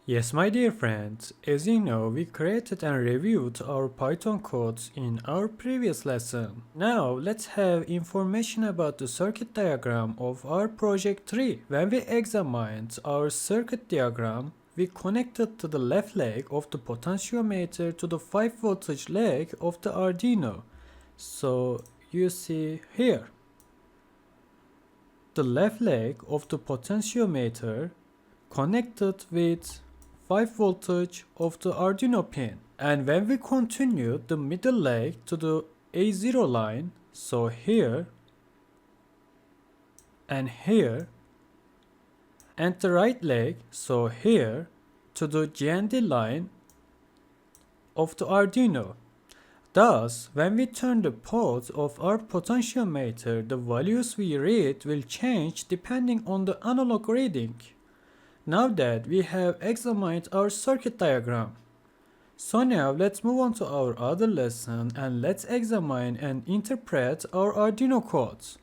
Yes, my dear friends, as you know, we created and reviewed our Python codes in our previous lesson. Now, let's have information about the circuit diagram of our project 3. When we examined our circuit diagram, we connected to the left leg of the potentiometer to the 5 voltage leg of the Arduino. So, you see here, the left leg of the potentiometer connected with 5 voltage of the Arduino pin. And when we continue the middle leg to the A0 line, so here and here, and the right leg, so here, to the GND line of the Arduino. Thus, when we turn the poles of our potentiometer, the values we read will change depending on the analog reading. Now that we have examined our circuit diagram, so now let's move on to our other lesson and let's examine and interpret our Arduino codes.